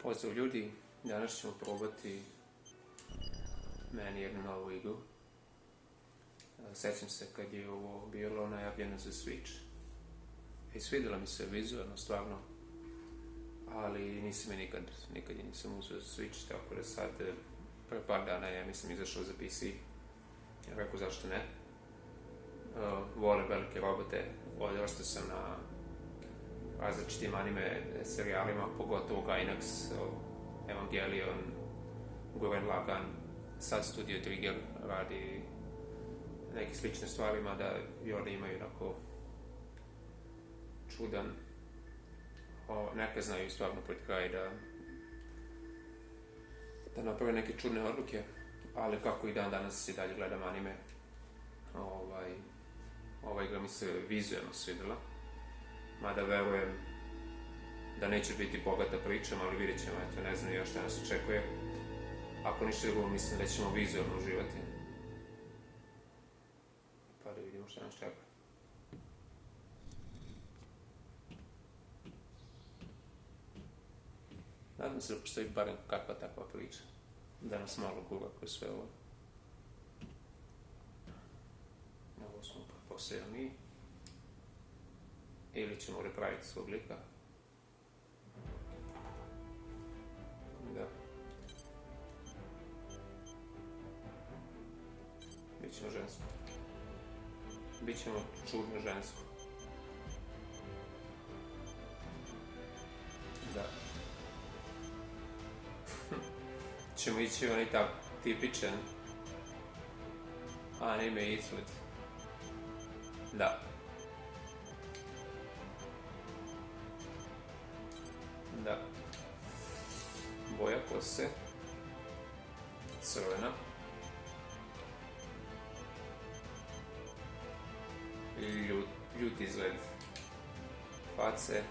Pozdrav ljudi, danas ćemo probati meni jednu novu igru. Sećam se kad je ovo bilo najavljeno za Switch. I svidjela mi se vizualno, stvarno. Ali nisam je nikad je nisam uzeo za Switch, tako da sad pre par dana je, mislim, izašao za PC. Rekao zašto ne. Volim velike robote, odrastao sam na različitim anime serijalima, pogotovo Gainax, Evangelion, Gurren Lagann. Sad Studio Trigger radi neke slične stvari, mada i oni imaju onako čudan, neka znaju stvarno pred kraj da naprave neke čudne odluke, ali kako i dan danas i dalje gledam anime, ova igra mi se vizualno svidjela, mada verujem da neće biti bogata priča, ali vidjet ćemo, eto, ne znam još šta nas očekuje. Ako ništa drugo, mislim da ćemo vizualno uživati. Pa da vidimo šta nas čeka. Nadam se da postoji barem kakva takva priča. Da nas malo gura kroz sve ovo. Ovo smo pretpostavili mi. Ili ćemo repraviti svog lika. Da. Bićemo žensko. Bićemo čudno žensko. Da. Ćemo ići onaj tipičan anime izgled. Da. Da. Boja kose. Crvena. Ljut izgled face.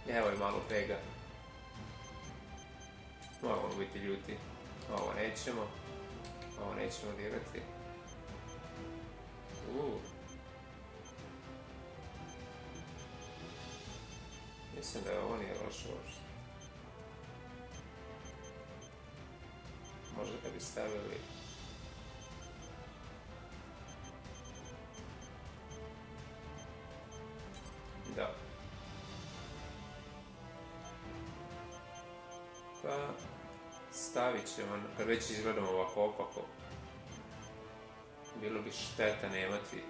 Evo je malo pega. Moramo biti ljuti. Ovo nećemo dirati. Mislim da ovo nije loše uopšte. Možda kad bi stavili da. Pa stavit ćemo, kad već izgledamo ovako opako, bilo bi šteta nemati.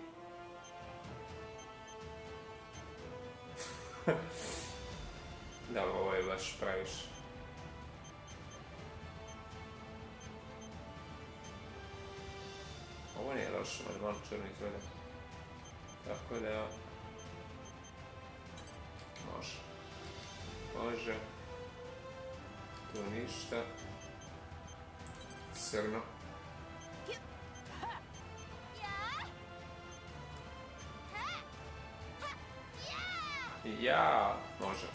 Da, ovo je baš previše. Ovo nije loše, malo črno izgleda. Tako da može. Tu ništa. Crno. Ja, može.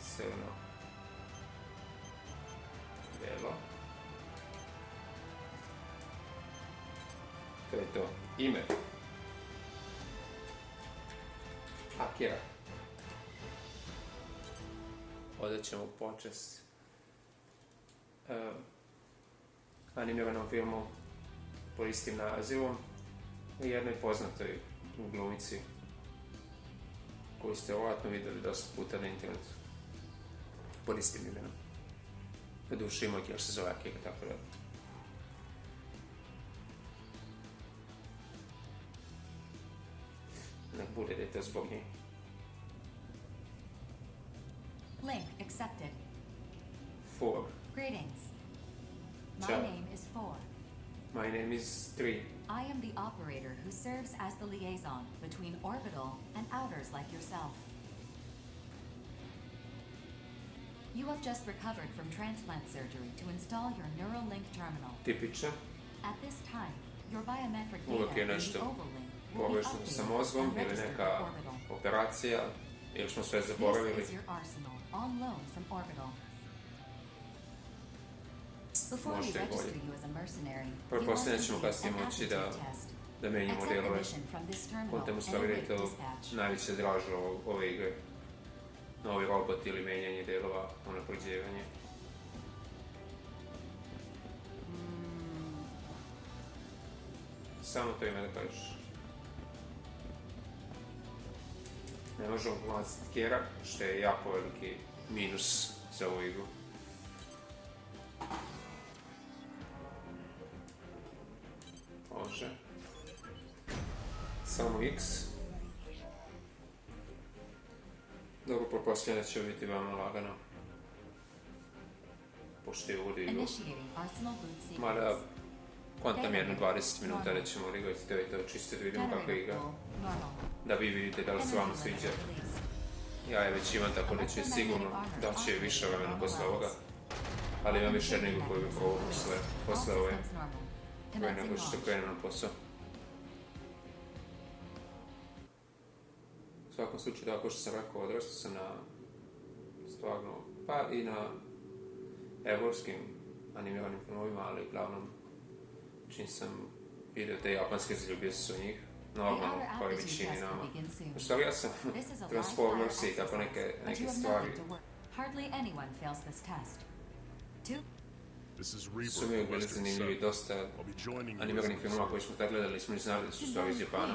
Crno. Belo. To je to. Ime. Akira. Odat ćemo počest animiranom filmu po istim nazivom i jednoj poznatoj glumici koju ste vjerojatno vidjeli dosta puta na internetu pod istim imenom. Na duši ima jer se zove Akira, tako da. Nek bude da je to zbog nje. Link accepted. 4. Greetings. My Ciao. name is 4. My name is 3. I am the operator who serves as the liaison between orbital and outers like yourself. You have just recovered from transplant surgery to install your Neuralink terminal. Tipično. At this time, your biometric Uvijek data je in the nešto overlink will be povezano sa updated mozgom and ili registered neka for orbital. operacija ili smo sve This zaboravili. is your arsenal on loan from orbital. Before we možda i bolje. register you as a mercenary, you Pretpostavljam must ćemo complete kasnije an moći aptitude test. da menjamo Accept the delove. mission from this terminal Kontem u and stvari da je await to dispatch. najviše draže ove igre. Novi robot ili menjanje delova, unapređivanje. Samo to ime da kažeš. Ne možemo pomaciti kjera, što je jako veliki minus za ovu igru. Može. Samo X. Dobro, pretpostavljam da će biti veoma lagano. Pošto je uvodi igru. Initiating arsenal boot sequence. Mada, kontam jedno 20 minuta da ćemo odigrati to i to, čisto da vidimo kako igra. Da vi vidite da li se vam sviđa. Ja je već imam, tako da će sigurno daći više vremena posle ovoga. Ali imam još jednu igru koju bi probao posle ove. Prije nego što krenem na posao. U svakom slučaju, tako što sam rekao, odrastao sam na stvarno, pa i na evropskim animiranim filmovima, ali uglavnom čim sam vidio te japanske, zaljubio sam u njih. Normalno, kao i većini nama. U stvari ja sam Transformers i tako neke stvari. Su mi bili zanimljivi dosta animiranih filmova koji smo tad gledali, smo znali da su stvari iz Japana.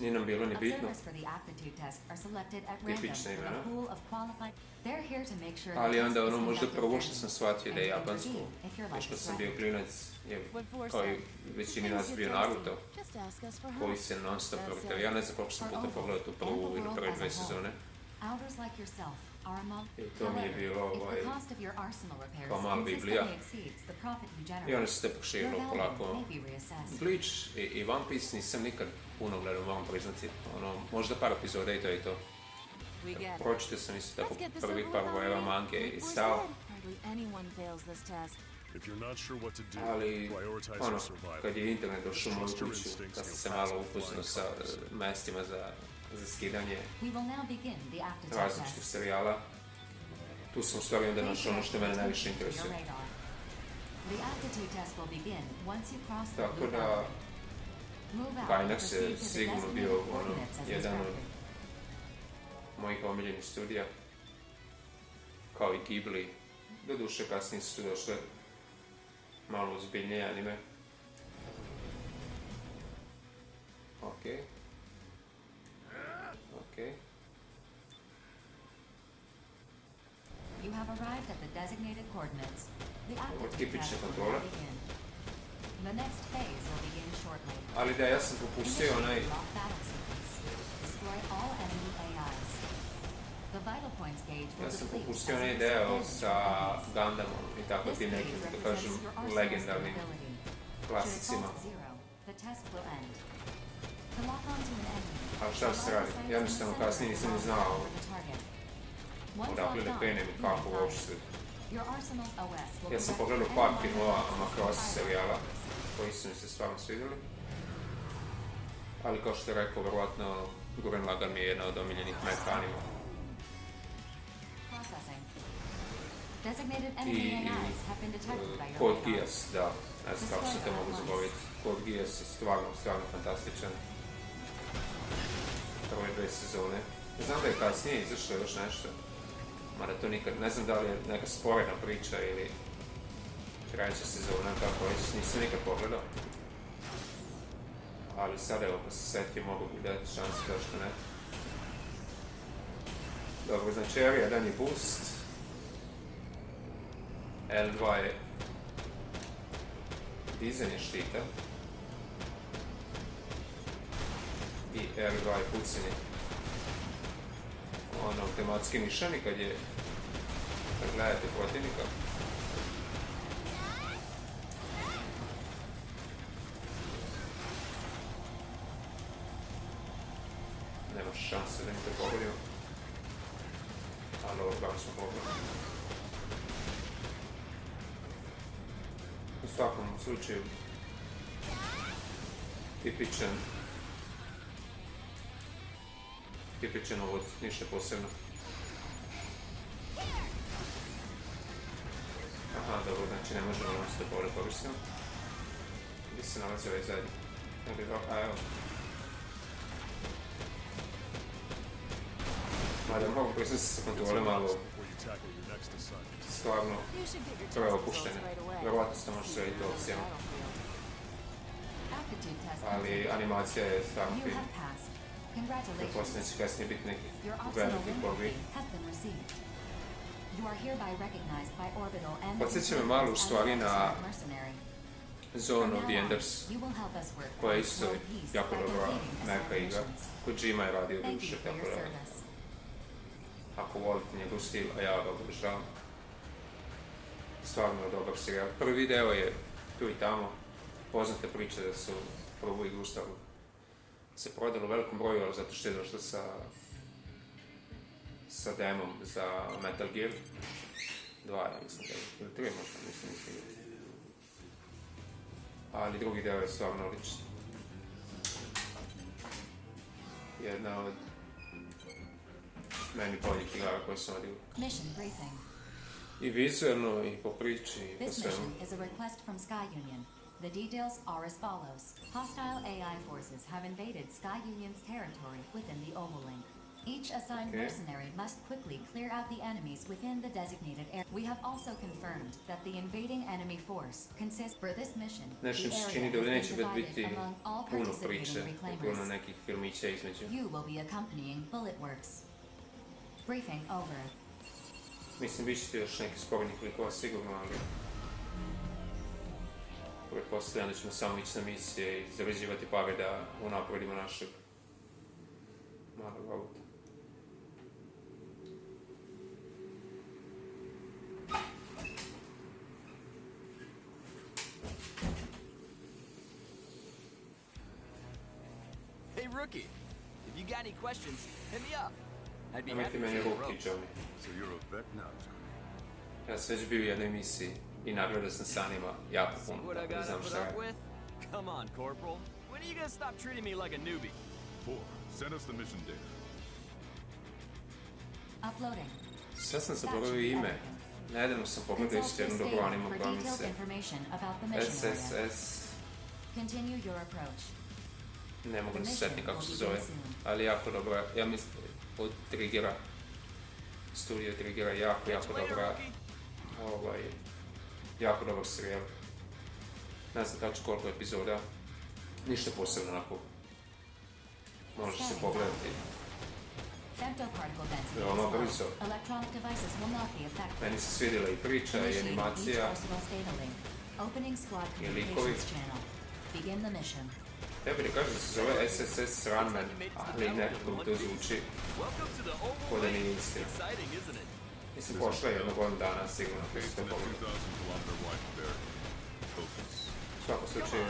Nije nam bilo ni bitno. Tipična imena. Ali onda ono možda prvo što sam shvatio da je japansko, pošto sam bio klinac, kao i većini nas bio Naruto, koji se non stop vrtao. Ja ne znam koliko sam puta pogledao tu prvu ili prve 2 sezone. I to mi je bilo kao mala Biblija. I onda se to proširilo polako. Bleach i One Piece nisam nikad puno gledao, moram priznati. Možda par epizoda i to i to. Pročitao sam isto tako prvih par vojeva mange i stao. Ali, kad je internet došao u moju kuću, da sam se malo upoznao sa mestima za skidanje različitih serijala, tu sam u stvari onda našao ono što mene najviše interesuje. Tako da, Gainax je sigurno bio jedan od mojih omiljenih studija, kao i Ghibli. Doduše kasnije su došle malo ozbiljnije anime. Okej. You have arrived at the designated coordinates. The Ovo aptitude tipične test will kontrole. now begin. The next phase will begin shortly. Ali da, ja sam propustio onaj... Initiate lock battle sequence. Destroy all enemy AIs. The vital points gauge will Ja sam deplete propustio as onaj you deo expend sa points. Gundamom i tako This tim phase nekim, da represents kažem, your arsenal's legendarnim capability. Should it klasicima. fall to zero, the test will end. To lock onto an enemy, Ali šta se radi? Jednostavno kasnije nisam ni znao odakle da krenem i kako uopšte. Ja sam pogledao par filmova Macross serijala koji su mi se stvarno svidjeli. Ali kao što je rekao, verovatno Gurren Lagann mi je jedna od omiljenih mekanima. I Code Geass, da, ne znam kako se to mogu zaboraviti. Code Geass je stvarno fantastičan. Prve 2 sezone. Znam da je kasnije izašlo još nešto. Mada to nikad, ne znam da li je neka sporedna priča ili treća sezona, kako već, nisam nikad pogledao. Ali sada evo, ko se setio, mogu bi dati šansu, zašto ne. Dobro, znači R1 je boost, L2 je dizanje štita i R2 je pucanje. Automatski nišani kad gledate protivnika. Nema šanse da mi to pogodimo. Ali ovo kako smo pogodili. U svakom slučaju tipičan uvod, ništa posebno. A, dobro, znači ne možemo ono što bolje koristimo. Gdje se nalazi ovaj zadnji? A, evo. Mada mogu priznati se kontrole malo stvarno prve opuštene. Vjerovatno se može sve i to opcijama. Ali animacija je stvarno fin. Pretpostavljam će kasnije biti neki veliki prvi. Podsjeća me malo u stvari na Zone of the Enders, koja je isto jako dobra neka igra. Kojima je radio duše, tako da ako volite njegov stil, a ja ga obožavam. Stvarno je dobar serijal. Prvi video je tu i tamo. Poznate priče da su prvu igru se prodalo u velikom broju, ali zato što je došla sa demom za Metal Gear 2, ja mislim da je, ili 3 možda, mislim. Ali drugi deo je stvarno odličan. Jedna od meni boljih igara koje sam odio. I vizualno, i po priči, i po svemu. The details are as follows. Hostile AI forces have invaded Sky Union's territory within the Ovolink. Each assigned mercenary must quickly clear out the enemies within the designated area. We have also confirmed that the invading enemy force consists for this mission. The area is divided among all participating reclaimers. You will be accompanying Bullet Works. Briefing over. Mislim, bit ćete još neki sporednih likova sigurno, ali pretpostavljam da ćemo samo ići na misije i zarađivati pare da unapredimo našeg malog auta. Hey rookie, if you got any questions, hit me up. I'd be happy Nemojte meni to ruki, Johnny. So you're a vet now, Johnny. Ja sam već bio u jednoj misiji i nagledao sam sa njima jako See puno, what I tako da gotta znam put šta up je. with? Come on, Corporal. When are you gonna stop treating me like a newbie? 4. Send us the mission data. Uploading. Sad sam zaboravio ime. Nedavno sam pogledao isto jednu dobru animo koja mi se SSS. Continue your approach. Ne mogu se sjetiti kako se zove, ali jako dobra, ja mislim, od Triggera, studio Triggera, jako dobra, jako dobar serijal. Ne znam tačno koliko epizoda, ništa posebno onako, može se pogledati. Veoma brzo. Meni se svidjela i priča, i animacija, i likovi. Tebi da kažem da se zove SSS Runman, ali nekako mi to zvuči ko da nije istina. Mislim, pošla je jedno godinu dana sigurno koji se to pogledao. U svakom slučaju,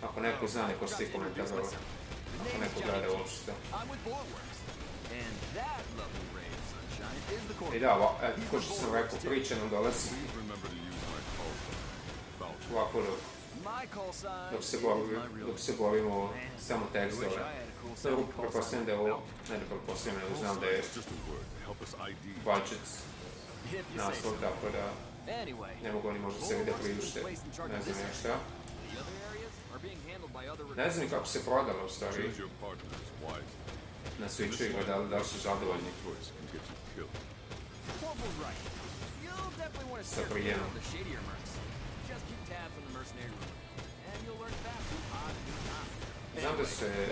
ako neko zna, neko ste komentarao, ako neko gleda uopšte. I da, ko što sam rekao, priča nam dolazi ovako dok se borimo samo tekst dole. Dobro, prepostavljam da je ovo, ne da prepostavljam, nego znam da je budget naslov, tako da ne mogu oni možda sebi da priušte, ne znam ja šta. Ne znam ni kako se prodalo u stvari na Switchu igra, da li su zadovoljni sa prijenom. Znam da su se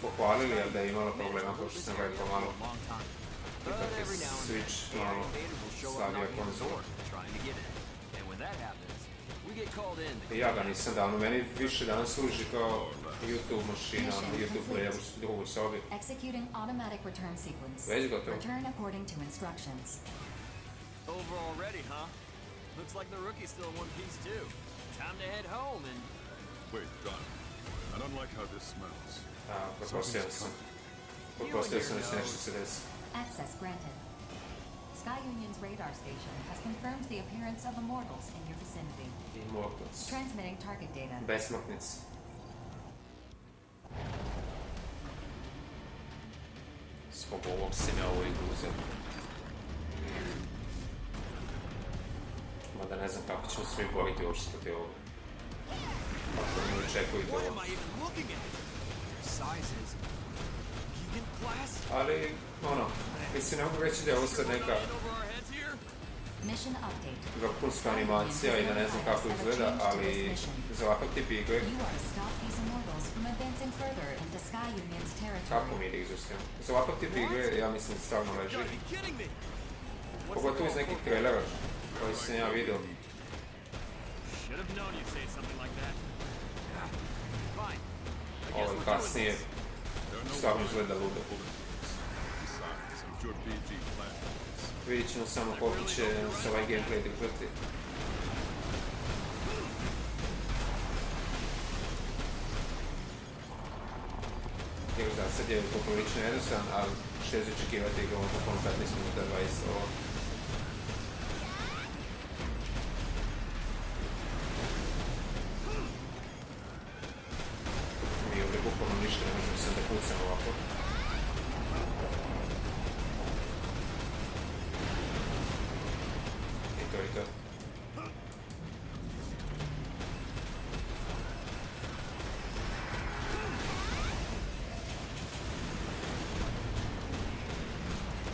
pohvalili, ali da je imala problema, kao što sam rekao malo. Ipak je Switch malo slabija konzola. I ja ga nisam davno, meni više danas služi kao YouTube mašina, YouTube player u drugoj sobi. Već gotovo. Looks like the rookie's still in one piece too. Time to head home and... Wait, Don. I don't like how this smells. Pretpostavljam sam da će nešto se desi. Access granted. Sky Union's radar station has confirmed the appearance of immortals in your vicinity. Immortals. Transmitting target data. Besmrtnici. Zbog ovog se ne ovo igru uzem. da ne znam kako ćemo se mi boriti uopšte protiv ovoga. Ako ne očekuju to What am ovo. I even looking at? Your size is vegan class? Ali, ono, mislim, ne mogu reći da je ovo sad neka In over our heads here? Mission update. vrhunska animacija i da ne znam kako izgleda, ali za ovakav tip igre, You are to stop these immortals from advancing further into Sky Union's kako territory. mi da izustimo? Za ovakav tip igre, ja mislim, stvarno You leži. gotta be kidding me! What's the Pogotovo iz goal? nekih trailera koji sam ja vidio. Should have known you'd say something like that. Fine. I guess Ovo we're doing kasnije this. stvarno izgleda ludo. Besides, it was your PG plans. Vidjet ćemo samo koliko će se ovaj gameplay držati. Jer za sad je poprilično jednostavan, ali što je za očekivati igramo pokolno 15 minuta, 20 ovo. Mi ovdje bukvalno ništa ne možemo sam da pucamo ovako. I to je to.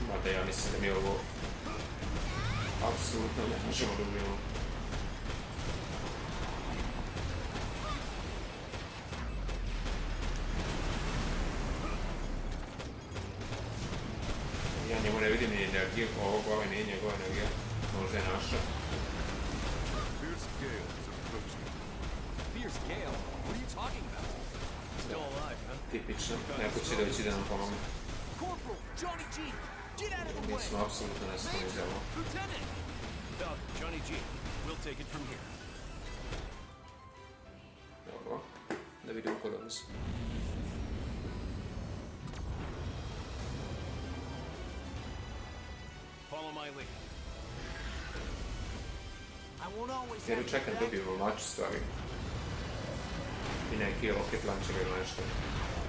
Mada ja mislim da mi ovo apsolutno ne možemo da ubijemo. Ja njemu ne vidim ni energije, ovo glave nije njegova energija, možda je naša. Fierce gale is approaching. Fierce Gale? What are you talking about? Still alive, huh? Tipično, neko će doći da nam pomogne. Corporal! Johnny G! Get out of the Mi way! smo apsolutno nestali za ovo. Lieutenant! Johnny G. We'll take it from here. Dobro, da vidimo kod ovo su. Follow my lead. I won't always Jer have čekam your da back. dobijemo mač stvari. I neki rocket launcher ili nešto.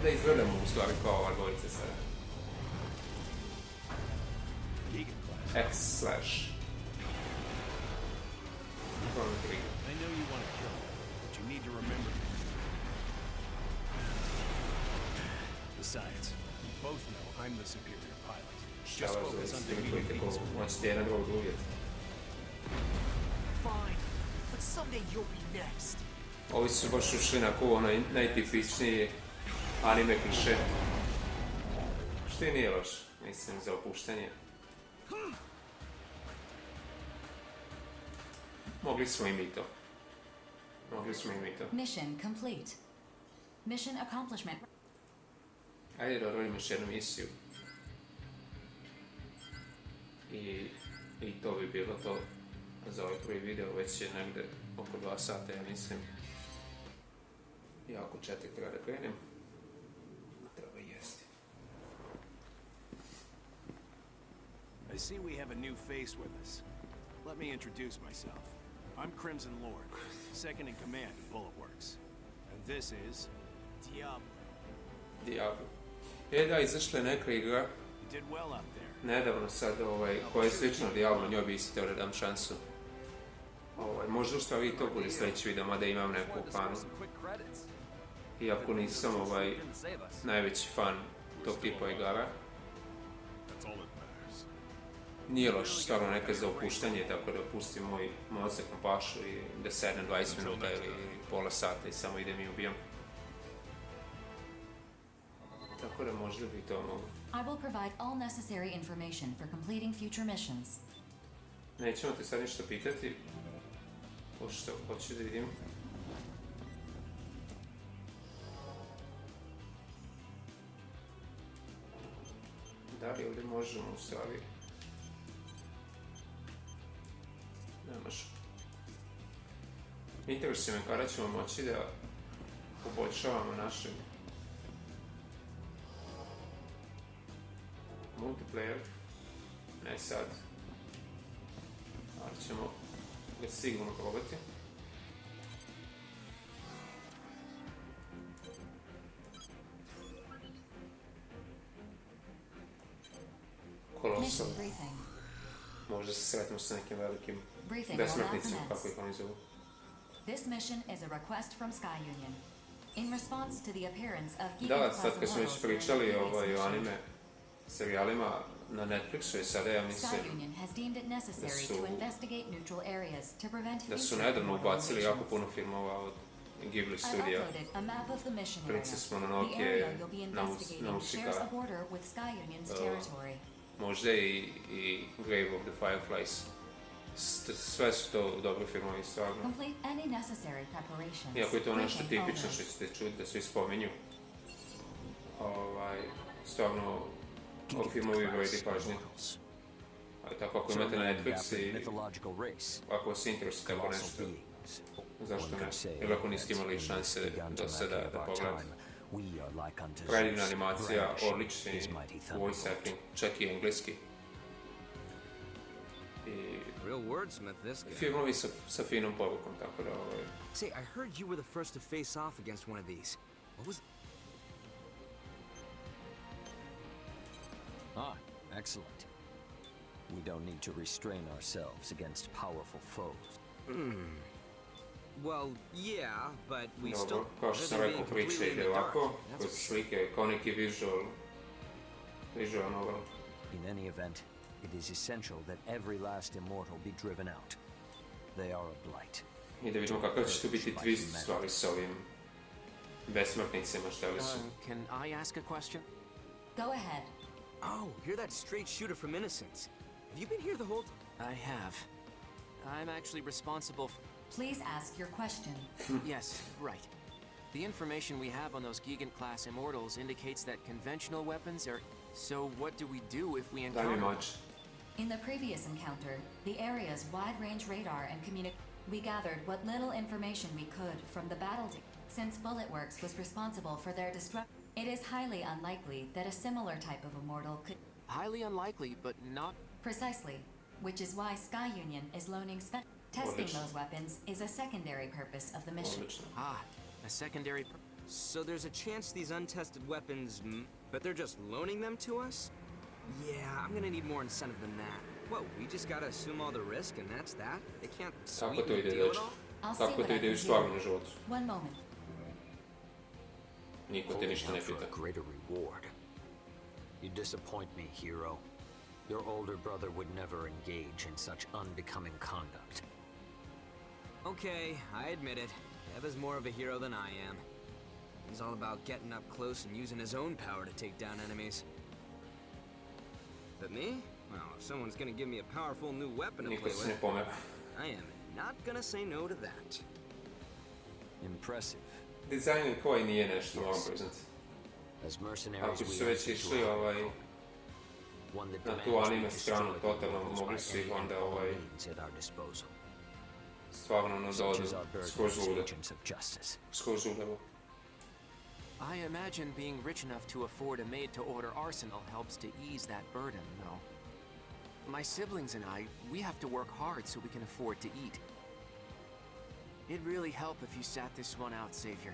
Da izgledamo u stvari kao ova dvojica sada. Vegan class. X slash. Prvi prvi. I know you want to kill me, but you need to remember this. Besides, you both know I'm the superior pilot. Šta Just vas focus on zavisi defeating koliko these moćete jedan drugog uvijeti. Fine, but someday you'll be next. Ovi su baš ušli na ko onaj najtipičniji anime kliše. Što i nije loš, mislim, za opuštanje. Mogli smo i mi to. Mogli smo i mi to. Mission complete. Mission accomplishment. Ajde da odradimo još jednu misiju. I to bi bilo to za ovaj prvi video, već je negde oko 2 sata, ja mislim. Ja oko 4 treba da krenem. Treba jesti. I see we have a new face with us. Let me introduce myself. I'm Crimson Lord, second in command of Bullet Works. And this is Diablo. Diablo. Da, izašla je neka igra, You did well out there. nedavno sad, koja je slična Diablo, njoj bi isto teo da dam šansu. Možda u stvari i to bude sljedeći video, mada imam neku planu. Some quick credits. Iako nisam Didn't save us. najveći fan tog tipa igara. That's all that matters. Nije loš, stvarno neka za opuštanje, tako da pustim moj mozak na pašu i da sednem 20 minuta ili pola sata i samo idem i ubijam. Tako da možda bi to mogu. I will provide all necessary information for completing future missions. Nećemo te sad ništa pitati, pošto hoću da vidim. Da li ovdje možemo u stvari? Nemaš. Interesuje me kada ćemo moći da poboljšavamo naše multiplayer. Ne sad. Ali ćemo ga sigurno probati. Kolosal. Mission briefing. Možda se sretimo sa nekim velikim Briefing will now besmrtnicima, kako commence. ih oni zovu. This mission is a request from Sky Union. In response to the appearance of Da, Gigan sad kad smo već Class pričali immortals during o the anime serijalima na Netflixu i sada ja Sky mislim Union has deemed it necessary su- to investigate neutral areas to prevent da su future nedavno immortal ubacili jako nations. puno filmova od Ghibli I've studija. uploaded a map of the mission area. Princess The Mononoke, area you'll be investigating Nausicaa, shares a border with Sky Union's territory. Možda i Grave of the Fireflies. Sve su to dobri filmovi, stvarno. Complete any necessary preparations. Iako je to nešto Briefing tipično owners. što ćete čuti da svi spominju. Stvarno, ovi filmovi vredi pažnje. Ali tako ako imate na Netflix i ako vas interesuje tako nešto, zašto ne? Ili ako niste imali šanse do sada da pogledate. Predivna animacija, odlični voice acting, čak i engleski. I Real wordsmith, this guy. filmovi sa finom porukom, tako da Say, I heard you were the first to face off against one of these. What was... Ah, excellent. We don't need to restrain ourselves against powerful foes. Well, yeah, but we dobro, still... kao što sam other than rekao, being priča completely in ide the dark, ovako, that's kroz for sure. slike, kao neki visual novel. In any event, it is essential that every last immortal be driven out. They are a blight. I da vidimo kakav će tu biti twist stvari sa ovim besmrtnicima, šta li su. Can I ask a question? Go ahead. Oh, you're that straight shooter from Innocence. Have you been here the whole time? I have. I'm actually responsible for... Please ask your question. Yes, right. The information we have on those Gigant-class immortals indicates that conventional weapons are... So what do we do if we Daj mi encounter... mač. In the previous encounter, the area's wide-range radar and we gathered what little information we could from the battle since Bullet Works was responsible for their destruction. It is highly unlikely that a similar type of immortal could... Highly unlikely, but not... Precisely, which is why Sky Union is loaning testing Odlično. those weapons is a secondary purpose of the mission. Odlično. Ah, a secondary... So there's a chance these untested weapons... But they're just loaning them to us? Yeah, I'm gonna need more incentive than that. What, we just gotta assume all the risk and that's that? They can't Kako sweeten to the ide, deal at dečki? all? I'll see Kako what to I ide u can do. stvarnom životu? One moment. Niko te Holding ništa ne out for pita. a greater reward. You disappoint me, hero. Your older brother would never engage in such unbecoming conduct. Okay, I admit it. Ev is more of a hero than I am. He's all about getting up close and using his own power to take down enemies. But me? Well, if someone's gonna give me a powerful new weapon to Niko play se ne with, pomera. I am not gonna say no to that. Impressive. Dizajn koji nije nešto, moram priznati. As mercenaries, Ako we su već answer to išli our call. One that na tu demands we anime stranu destroy the totalno, immortals mogli by su any ih onda and all means at our disposal. stvarno da Such odu is our burden skroz as lude. agents of justice. Skroz ludevo. I imagine being rich enough to afford a made-to-order arsenal helps to ease that burden, though. My siblings and I, we have to work hard so we can afford to eat. It'd really help if you sat this one out, Savior.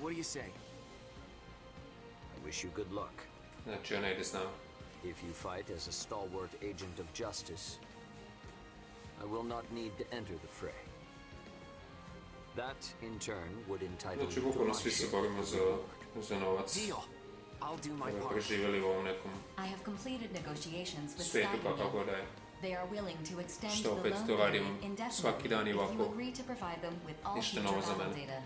What do you say? I wish you good luck. Znači, ona ide s nama. If you fight as a stalwart agent of justice, I will not need to enter the fray. That, in turn, would entitle Znači, you to bukvalno my svi se share borimo of the reward. za novac. Deal. I'll do my Da bi part. preživjeli u ovom nekom I have completed negotiations with Sky svijetu kakav Union. god da je. They are willing to extend Što the opet loan to radim period svaki dan i indefinitely if you ovako. agree to provide them with all Ništa future novo za battle mene. data.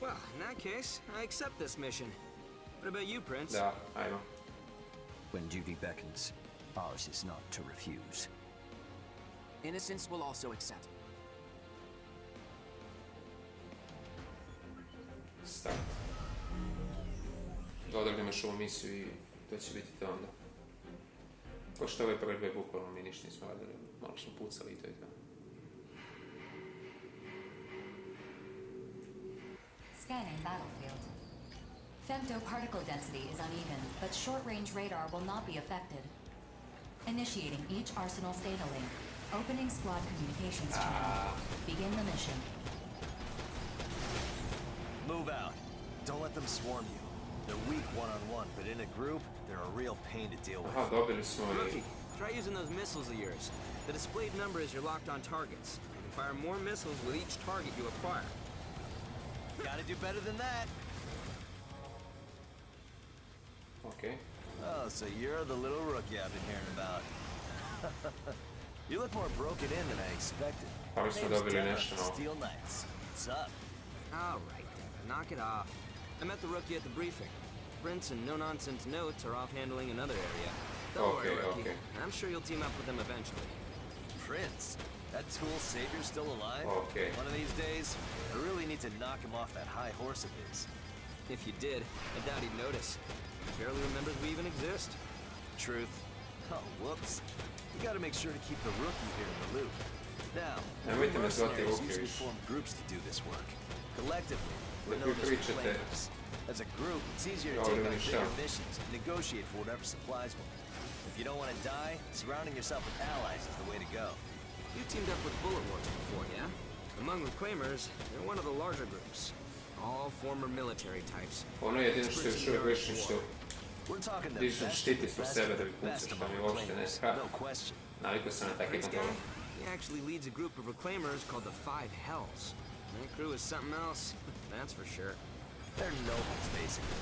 Well, in that case, I accept this mission. What about you, Prince? Da, ajmo. When duty beckons, ours is not to refuse. Innocence will also accept. Start. Da odradimo još ovu misiju i to će biti to onda. Ko što ove prve dve bukvalno mi ništa nismo radili, malo smo pucali i to je to. Scanning battlefield. Femto particle density is uneven, but short-range radar will not be affected. Initiating each arsenal's data link. Opening squad communications channel. Begin the mission. Move out. Don't let them swarm you. They're weak one-on-one, but in a group, they're a real pain to deal with. Aha, dobili smo i Try using those missiles of yours. The displayed number is your locked on targets. You can fire more missiles with each target you acquire. Gotta do better than that. Ok. Oh, so you're the little rookie I've been hearing about. You look more broken in than I expected. Pa mi smo dobili nešto novo. Steel Knights. What's up? All right, Devin, knock it off. I met the rookie at the briefing. Prince and no-nonsense notes are off handling another area. Don't worry, rookie. I'm sure you'll team up with them eventually. Prince? That tool savior's still alive? Okay. One of these days, I really need to knock him off that high horse of his. If you did, I doubt he'd notice. He barely remembers we even exist. Truth. Oh, whoops. You gotta make sure to keep the rookie here in the loop. Now, Nemojte me zvati mercenaries Ruki usually više. form groups to do this work. Collectively, Da we're known as pričate. reclaimers. As a group, it's easier to Ja, take ali on ništa. bigger missions and negotiate for whatever supplies will. If you don't want to die, surrounding yourself with allies is the way to go. You teamed up with Bullet Wars before, yeah? Among reclaimers, they're one of the larger groups. All former military types. Ono je jedino što još uvijek više što We're talking the dižem best štiti of the po best sebe of da the bi pucao best što among mi uopšte ne reclaimers, skrap. no question. Navikao sam na takve This guy, kontrole. he actually leads a group of reclaimers called the Five Hells. That crew is something else, that's for sure. They're nobles, basically.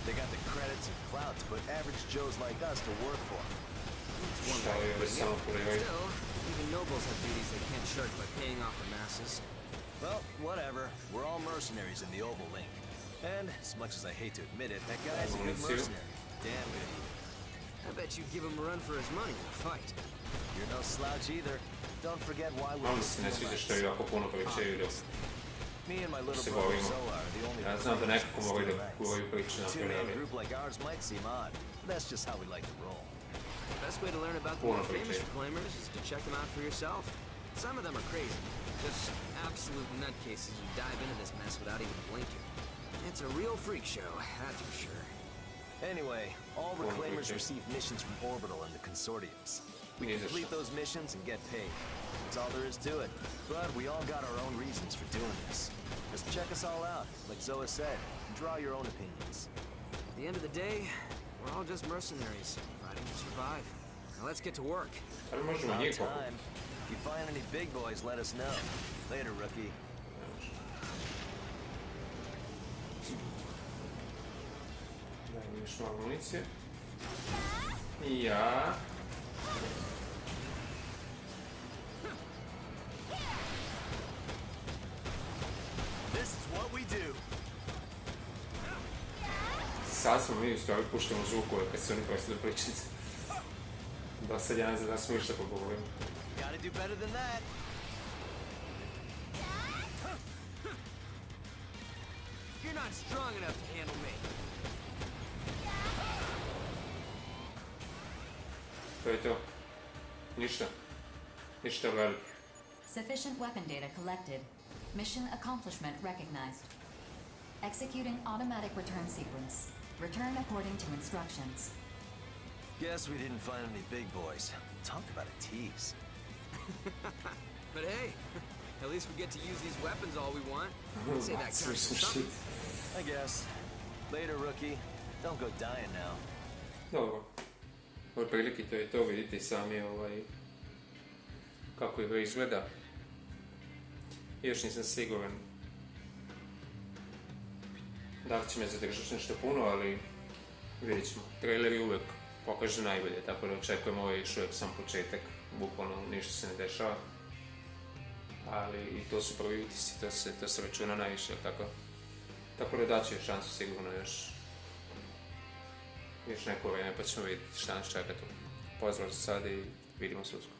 They got the credits and clout to put average Joes like us to work for them. It's one Šta way je of već putting samo it. polivaju? Still, even nobles have duties they can't shirk by paying off the masses. Well, whatever. We're all mercenaries in the Oval Link. And, as much as I hate to admit it, that guy's a good mercenary. Damn good. I bet you'd give him a run for his money in a fight. You're no slouch either. Don't forget why we're Malo the se ne Steel sviđa što Knights. je jako puno pričaju dok Me and my little se brother bavimo. Zoa are the only Ja ones znam da in nekako the moraju Steel da Knights. guraju priče na Tuning a primjer. group like ours might seem odd, but that's just how we like to roll. The best way to learn about the Puno more famous priče. reclaimers is to check them out for yourself. Some of them are crazy. Just absolute nutcases who dive into this mess without even blinking. It's a real freak show, that's for sure. Anyway, all reclaimers priče. receive missions from Orbital and the consortiums. We Izasla. complete those missions and get paid. That's all there is to it. But we all got our own reasons for doing this. Just check us all out, like Zoa said, and draw your own opinions. At the end of the day, we're all just mercenaries, fighting to survive. Now let's get to work. Ali možemo About njih pokupiti. time. If you find any big boys, let us know. Later, rookie. Daj mi još malo municije. I ja. This is what we do. Sad smo mi u stvari puštamo zvukove kad se oni prestaju pričati. Da sad ja ne znam da smo išta pogovorim. Gotta do better than that. You're not strong enough to handle me. To je to. Ništa. Ništa veliko. Sufficient weapon data collected. Mission accomplishment recognized. Executing automatic return sequence. Return according to instructions. Guess we didn't find any big boys. Talk about a tease. But hey, at least we get to use these weapons all we want. I'd say that counts for something. I guess. Later, rookie. Don't go dying now. Dobro. Od prilike to je to, vidite sami kako igra izgleda. Još nisam siguran da li će me zadržati nešto puno, ali vidjet ćemo. Traileri uvijek pokaže najbolje, tako da očekujem ovo je još uvijek sam početak, bukvalno ništa se ne dešava. Ali i to su prvi utisci, to se računa najviše, tako? Tako da daću još šansu sigurno još neko vrijeme, pa ćemo vidjeti šta nas čeka tu. Pozdrav za sad i vidimo se uskoro.